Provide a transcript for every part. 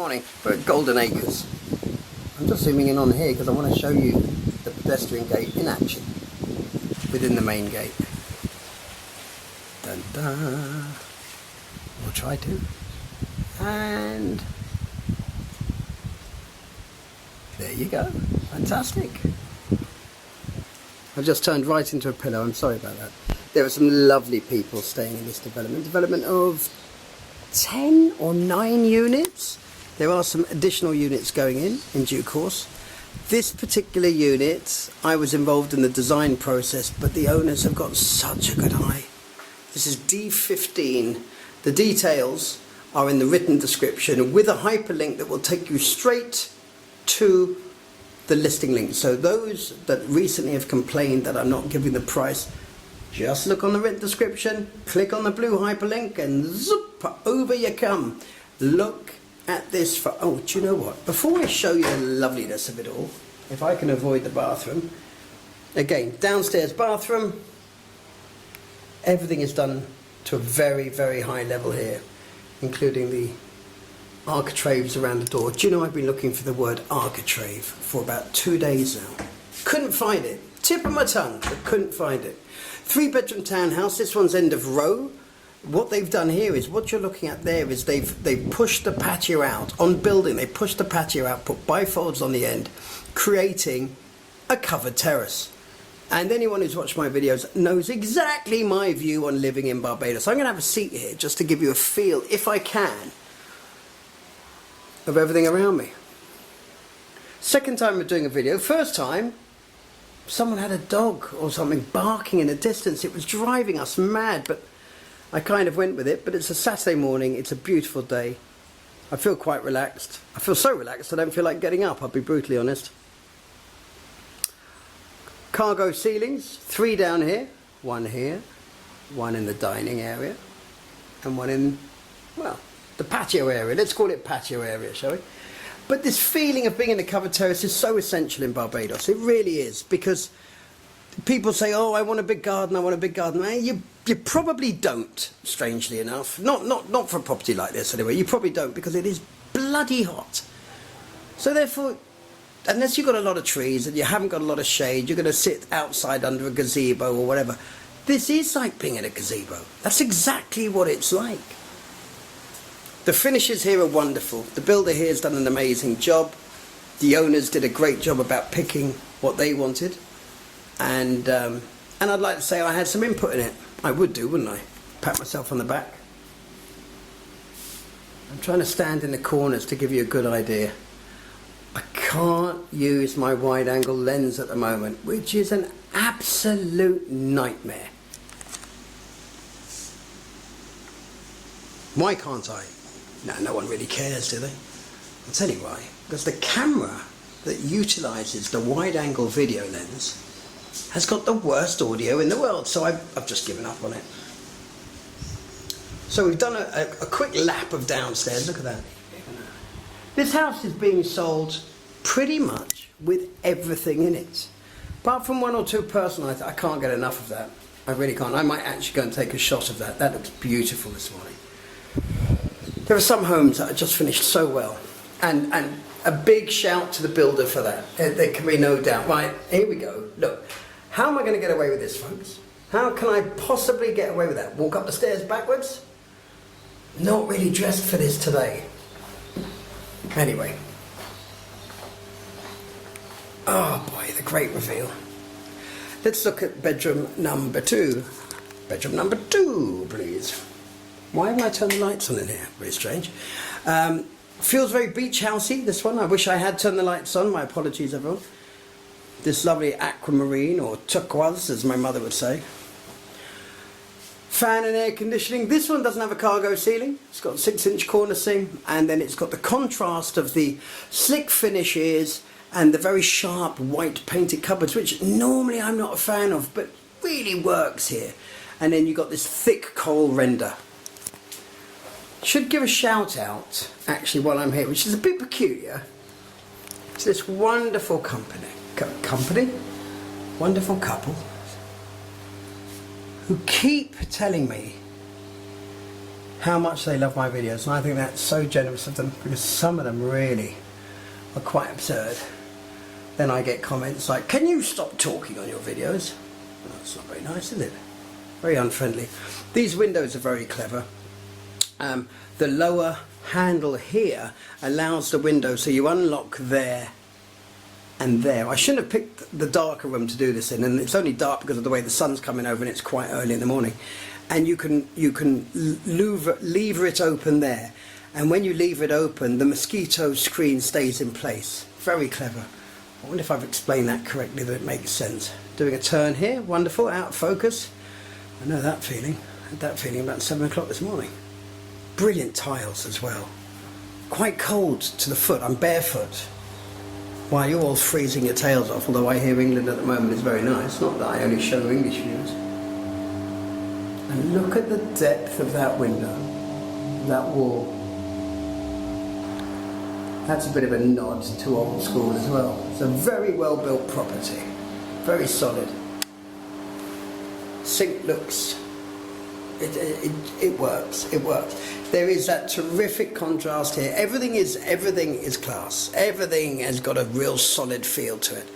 Morning, we're at Golden Acres. I'm just zooming in on here because I want to show you the pedestrian gate in action within the main gate. Dun dun. We'll try to. And there you go. Fantastic. I've just turned right into a pillow. I'm sorry about that. There are some lovely people staying in this development of 10 or 9 units. There are some additional units going in due course. This particular unit, I was involved in the design process, but the owners have got such a good eye. This is D15. The details are in the written description with a hyperlink that will take you straight to the listing link. So those that recently have complained that I'm not giving the price, just look on the written description, click on the blue hyperlink, and zoop, over you come. Look at this for, oh, do you know what? Before I show you the loveliness of it all, if I can avoid the bathroom, again, downstairs bathroom, everything is done to a very, very high level here, including the architraves around the door. Do you know I've been looking for the word architrave for about 2 days now? Couldn't find it. Tip of my tongue, but couldn't find it. 3-bedroom townhouse. This one's end of row. What they've done here is, what you're looking at there is they've pushed the patio out on building. They pushed the patio out, put bifolds on the end, creating a covered terrace. And anyone who's watched my videos knows exactly my view on living in Barbados. I'm going to have a seat here just to give you a feel, if I can, of everything around me. Second time we're doing a video. First time, someone had a dog or something barking in the distance. It was driving us mad, but I kind of went with it. But it's a Saturday morning. It's a beautiful day. I feel quite relaxed. I feel so relaxed I don't feel like getting up, I'll be brutally honest. Cargo ceilings, 3 down here, 1 here, 1 in the dining area, and 1 in, well, the patio area. Let's call it patio area, shall we? But this feeling of being in a covered terrace is so essential in Barbados. It really is, because people say, oh, I want a big garden, I want a big garden. You probably don't, strangely enough. Not for a property like this anyway. You probably don't, because it is bloody hot. So therefore, unless you've got a lot of trees and you haven't got a lot of shade, you're going to sit outside under a gazebo or whatever. This is like being in a gazebo. That's exactly what it's like. The finishes here are wonderful. The builder here has done an amazing job. The owners did a great job about picking what they wanted. And I'd like to say I had some input in it. I would do, wouldn't I? Pat myself on the back. I'm trying to stand in the corners to give you a good idea. I can't use my wide angle lens at the moment, which is an absolute nightmare. Why can't I? No one really cares, do they? I'll tell you why. Because the camera that utilises the wide angle video lens has got the worst audio in the world, so I've just given up on it. So we've done a quick lap of downstairs. Look at that. This house is being sold pretty much with everything in it. Apart from 1 or 2 personal items, I can't get enough of that. I really can't. I might actually go and take a shot of that. That looks beautiful this morning. There are some homes that are just finished so well. And a big shout to the builder for that. There can be no doubt. Right, here we go. Look, how am I going to get away with this, folks? How can I possibly get away with that? Walk up the stairs backwards? Not really dressed for this today. Anyway. Oh boy, the great reveal. Let's look at bedroom number 2. Bedroom number 2, please. Why haven't I turned the lights on in here? Very strange. Feels very beach housey, this one. I wish I had turned the lights on. My apologies, everyone. This lovely aquamarine, or turquoise, as my mother would say. Fan and air conditioning. This one doesn't have a cargo ceiling. It's got a 6-inch corner seam, and then it's got the contrast of the slick finishes and the very sharp white painted cupboards, which normally I'm not a fan of, but really works here. And then you've got this thick coral render. Should give a shout out, actually, while I'm here, which is a bit peculiar, to this wonderful wonderful couple, who keep telling me how much they love my videos, and I think that's so generous of them, because some of them really are quite absurd. Then I get comments like, "Can you stop talking on your videos?" Well, that's not very nice, is it? Very unfriendly. These windows are very clever. The lower handle here allows the window, so you unlock there and there. I shouldn't have picked the darker room to do this in, and it's only dark because of the way the sun's coming over and it's quite early in the morning. And you can lever it open there, and when you leave it open, the mosquito screen stays in place. Very clever. I wonder if I've explained that correctly, that it makes sense. Doing a turn here, wonderful, out of focus. I know that feeling. I had that feeling about 7 o'clock this morning. Brilliant tiles as well. Quite cold to the foot. I'm barefoot. While you're all freezing your tails off, although I hear England at the moment is very nice. Not that I only show English views. And look at the depth of that window, that wall. That's a bit of a nod to old school as well. It's a very well built property. Very solid. Sink looks, it works, it works. There is that terrific contrast here. Everything is class. Everything has got a real solid feel to it.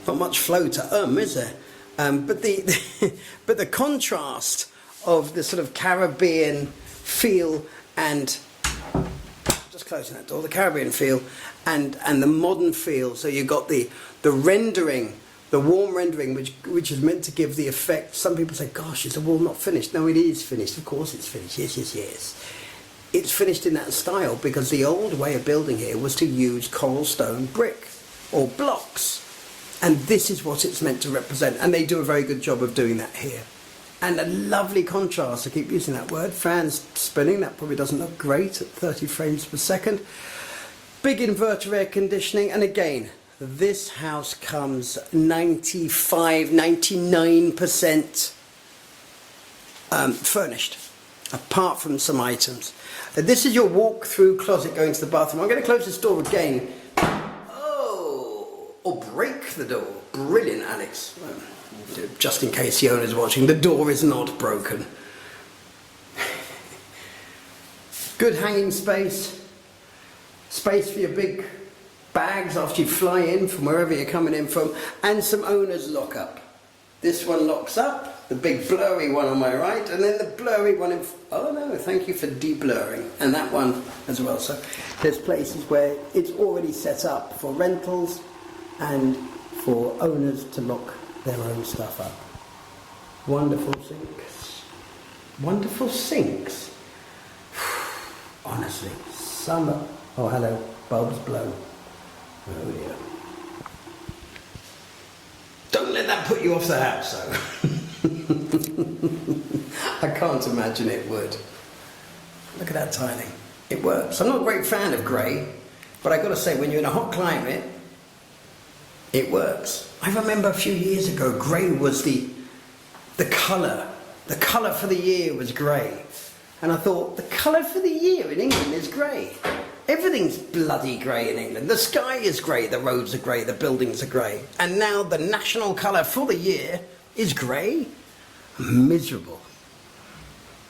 Not much flow to is there? But the contrast of the sort of Caribbean feel and just closing that door, the Caribbean feel and the modern feel. So you've got the rendering, the warm rendering, which is meant to give the effect. Some people say, "Gosh, is the wall not finished?" No, it is finished. Of course, it's finished. Yes, yes, yes. It's finished in that style because the old way of building here was to use coral stone brick or blocks. And this is what it's meant to represent. And they do a very good job of doing that here. And a lovely contrast, I keep using that word, fans spinning, that probably doesn't look great at 30 frames per second. Big inverter air conditioning, and again, this house comes 99% furnished, apart from some items. This is your walk-through closet going to the bathroom. I'm going to close this door again. Or break the door. Brilliant, Alex. Well, just in case the owner's watching, the door is not broken. Good hanging space. Space for your big bags after you fly in from wherever you're coming in from. And some owner's lock-up. This one locks up, the big blurry one on my right, and then the blurry one in... Oh no, thank you for de-blurring. And that one as well. So there's places where it's already set up for rentals and for owners to lock their own stuff up. Wonderful sinks. Wonderful sinks. Honestly, summer. Oh, hello. Bulbs blown. Oh dear. Don't let that put you off the house, though. I can't imagine it would. Look at that tiling. It works. I'm not a great fan of grey, but I've got to say, when you're in a hot climate, it works. I remember a few years ago, grey was the colour. The colour for the year was grey. And I thought, the colour for the year in England is grey. Everything's bloody grey in England. The sky is grey, the roads are grey, the buildings are grey. And now the national colour for the year is grey? Miserable.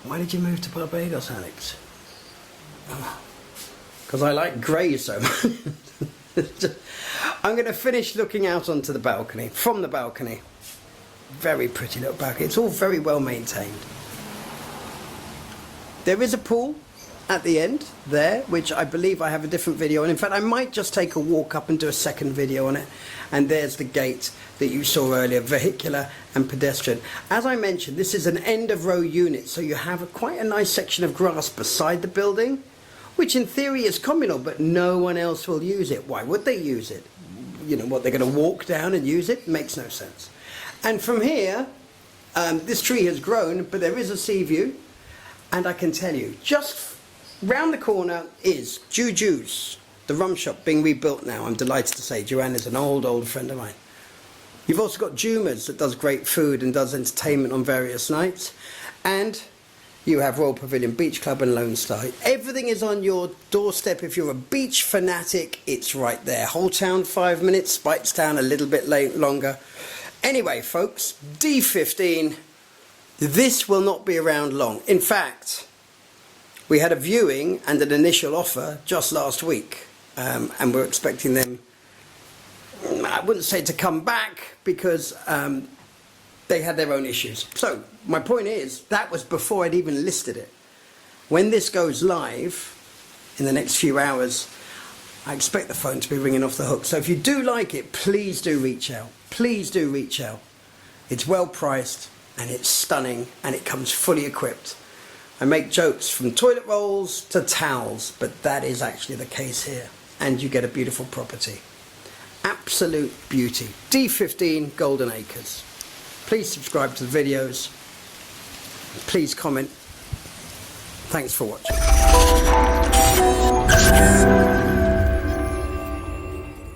Why did you move to Barbados, Alex? Because I like grey so much. I'm going to finish looking out onto the balcony, from the balcony. Very pretty little balcony. It's all very well maintained. There is a pool at the end there, which I believe I have a different video on. In fact, I might just take a walk up and do a second video on it. And there's the gate that you saw earlier, vehicular and pedestrian. As I mentioned, this is an end of row unit, so you have quite a nice section of grass beside the building, which in theory is communal, but no one else will use it. Why would they use it? You know what, they're going to walk down and use it? Makes no sense. And from here, this tree has grown, but there is a sea view. And I can tell you, just round the corner is Juju's, the rum shop, being rebuilt now. I'm delighted to say Joanne is an old friend of mine. You've also got Juma's that does great food and does entertainment on various nights. And you have Royal Pavilion Beach Club and Lone Star. Everything is on your doorstep. If you're a beach fanatic, it's right there. Whole town 5 minutes, Spikestown a little bit longer. Anyway, folks, D15, This will not be around long. In fact, we had a viewing and an initial offer just last week, and we're expecting them, I wouldn't say to come back, because they had their own issues. So my point is, that was before I'd even listed it. When this goes live in the next few hours, I expect the phone to be ringing off the hook. So if you do like it, please do reach out. Please do reach out. It's well priced and it's stunning and it comes fully equipped. I make jokes from toilet rolls to towels, but that is actually the case here. And you get a beautiful property. Absolute beauty. D15 Golden Acres. Please subscribe to the videos. Please comment. Thanks for watching.